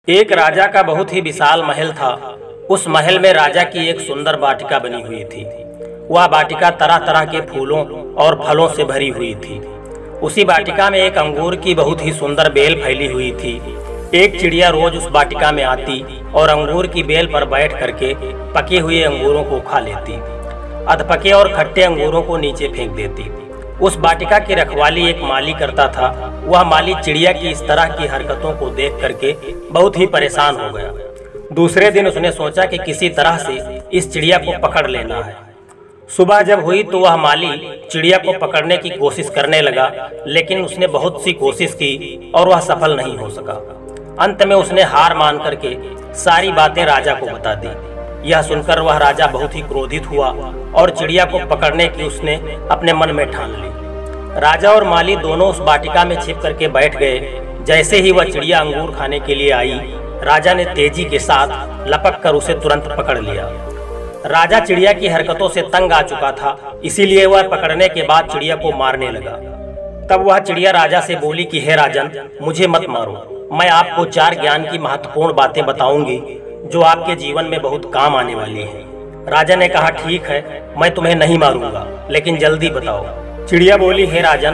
एक राजा का बहुत ही विशाल महल था। उस महल में राजा की एक सुंदर वाटिका बनी हुई थी। वह वाटिका तरह तरह के फूलों और फलों से भरी हुई थी। उसी वाटिका में एक अंगूर की बहुत ही सुंदर बेल फैली हुई थी। एक चिड़िया रोज उस वाटिका में आती और अंगूर की बेल पर बैठ करके पके हुए अंगूरों को खा लेती, अधपके और खट्टे अंगूरों को नीचे फेंक देती। उस वाटिका की रखवाली एक माली करता था। वह माली चिड़िया की इस तरह की हरकतों को देख करके बहुत ही परेशान हो गया। दूसरे दिन उसने सोचा कि किसी तरह से इस चिड़िया को पकड़ लेना है। सुबह जब हुई तो वह माली चिड़िया को पकड़ने की कोशिश करने लगा, लेकिन उसने बहुत सी कोशिश की और वह सफल नहीं हो सका। अंत में उसने हार मान करके सारी बातें राजा को बता दी। यह सुनकर वह राजा बहुत ही क्रोधित हुआ और चिड़िया को पकड़ने की उसने अपने मन में ठान ली। राजा और माली दोनों उस वाटिका में छिप करके बैठ गए। जैसे ही वह चिड़िया अंगूर खाने के लिए आई, राजा ने तेजी के साथ लपक कर उसे तुरंत पकड़ लिया। राजा चिड़िया की हरकतों से तंग आ चुका था, इसीलिए वह पकड़ने के बाद चिड़िया को मारने लगा। तब वह चिड़िया राजा से बोली कि हे राजन, मुझे मत मारो, मैं आपको 4 ज्ञान की महत्वपूर्ण बातें बताऊंगी जो आपके जीवन में बहुत काम आने वाली हैं। राजा ने कहा ठीक है, मैं तुम्हें नहीं मारूंगा, लेकिन जल्दी बताओ। चिड़िया बोली हे राजन,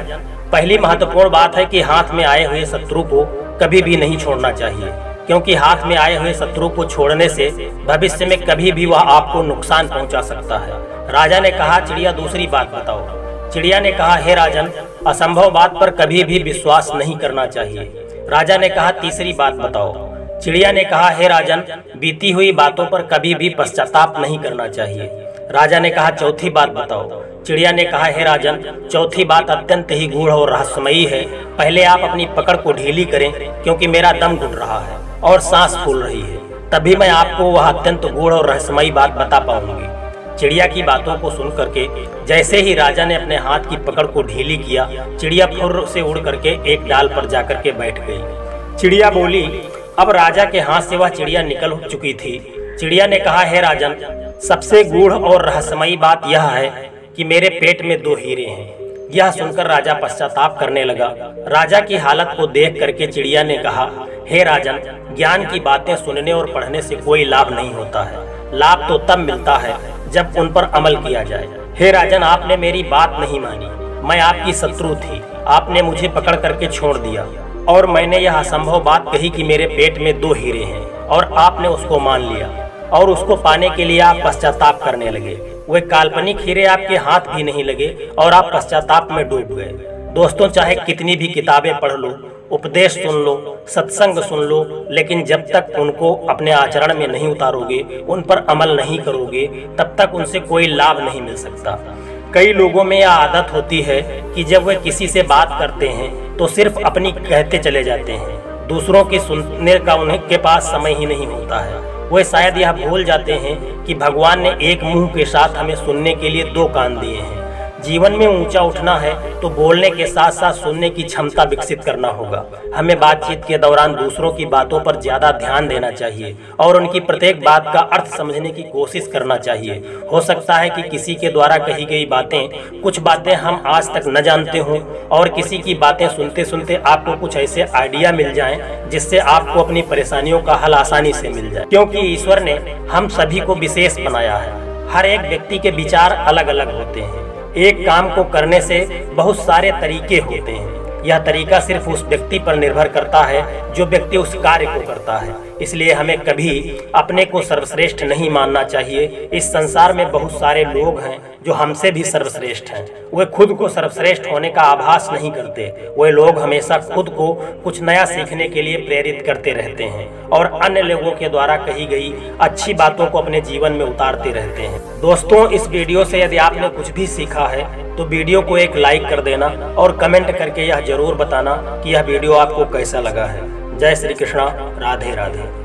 पहली महत्वपूर्ण बात है कि हाथ में आए हुए शत्रु को कभी भी नहीं छोड़ना चाहिए, क्योंकि हाथ में आए हुए शत्रु को छोड़ने से भविष्य में कभी भी वह आपको नुकसान पहुंचा सकता है। राजा ने कहा चिड़िया दूसरी बात बताओ। चिड़िया ने कहा हे राजन, असंभव बात पर कभी भी विश्वास नहीं करना चाहिए। राजा ने कहा तीसरी बात बताओ। चिड़िया ने कहा हे राजन, बीती हुई बातों पर कभी भी पश्चाताप नहीं करना चाहिए। राजा ने कहा चौथी बात बताओ। चिड़िया ने कहा हे राजन, चौथी बात अत्यंत ही गूढ़ और रहस्यमयी है। पहले आप अपनी पकड़ को ढीली करें, क्योंकि मेरा दम घुट रहा है और सांस फूल रही है, तभी मैं आपको वह अत्यंत गूढ़ और रहस्यमयी बात बता पाऊंगी। चिड़िया की बातों को सुन करके जैसे ही राजा ने अपने हाथ की पकड़ को ढीली किया, चिड़िया फुर्र से उड़ करके एक डाल पर जाकर के बैठ गई। चिड़िया बोली। अब राजा के हाथ से वह चिड़िया निकल चुकी थी। चिड़िया ने कहा हे राजन, सबसे गूढ़ और रहस्यमयी बात यह है कि मेरे पेट में 2 हीरे हैं। यह सुनकर राजा पश्चाताप करने लगा। राजा की हालत को देख करके चिड़िया ने कहा हे राजन, ज्ञान की बातें सुनने और पढ़ने से कोई लाभ नहीं होता है। लाभ तो तब मिलता है जब उन पर अमल किया जाए। हे राजन, आपने मेरी बात नहीं मानी। मैं आपकी शत्रु थी, आपने मुझे पकड़ करके छोड़ दिया और मैंने यह असंभव बात कही कि मेरे पेट में 2 हीरे हैं, और आपने उसको मान लिया और उसको पाने के लिए आप पश्चाताप करने लगे। वे काल्पनिक हीरे आपके हाथ भी नहीं लगे और आप पश्चाताप में डूब गए। दोस्तों, चाहे कितनी भी किताबें पढ़ लो, उपदेश सुन लो, सत्संग सुन लो, लेकिन जब तक उनको अपने आचरण में नहीं उतारोगे, उन पर अमल नहीं करोगे, तब तक उनसे कोई लाभ नहीं मिल सकता। कई लोगों में यह आदत होती है कि जब वे किसी से बात करते हैं तो सिर्फ अपनी कहते चले जाते हैं, दूसरों की सुनने का उनके पास समय ही नहीं होता है। वे शायद यह भूल जाते हैं कि भगवान ने एक मुंह के साथ हमें सुनने के लिए 2 कान दिए हैं। जीवन में ऊंचा उठना है तो बोलने के साथ साथ सुनने की क्षमता विकसित करना होगा। हमें बातचीत के दौरान दूसरों की बातों पर ज्यादा ध्यान देना चाहिए और उनकी प्रत्येक बात का अर्थ समझने की कोशिश करना चाहिए। हो सकता है कि किसी के द्वारा कही गई बातें, कुछ बातें हम आज तक न जानते हों, और किसी की बातें सुनते सुनते आपको कुछ ऐसे आइडिया मिल जाएं जिससे आपको अपनी परेशानियों का हल आसानी से मिल जाए। क्योंकि ईश्वर ने हम सभी को विशेष बनाया है। हर एक व्यक्ति के विचार अलग अलग होते हैं। एक काम को करने से बहुत सारे तरीके होते हैं। यह तरीका सिर्फ उस व्यक्ति पर निर्भर करता है जो व्यक्ति उस कार्य को करता है। इसलिए हमें कभी अपने को सर्वश्रेष्ठ नहीं मानना चाहिए। इस संसार में बहुत सारे लोग हैं जो हमसे भी सर्वश्रेष्ठ हैं। वे खुद को सर्वश्रेष्ठ होने का आभास नहीं करते। वे लोग हमेशा खुद को कुछ नया सीखने के लिए प्रेरित करते रहते हैं और अन्य लोगों के द्वारा कही गई अच्छी बातों को अपने जीवन में उतारते रहते हैं। दोस्तों, इस वीडियो से यदि आपने कुछ भी सीखा है तो वीडियो को एक लाइक कर देना और कमेंट करके यह जरूर बताना कि यह वीडियो आपको कैसा लगा है। जय श्री कृष्णा, राधे राधे।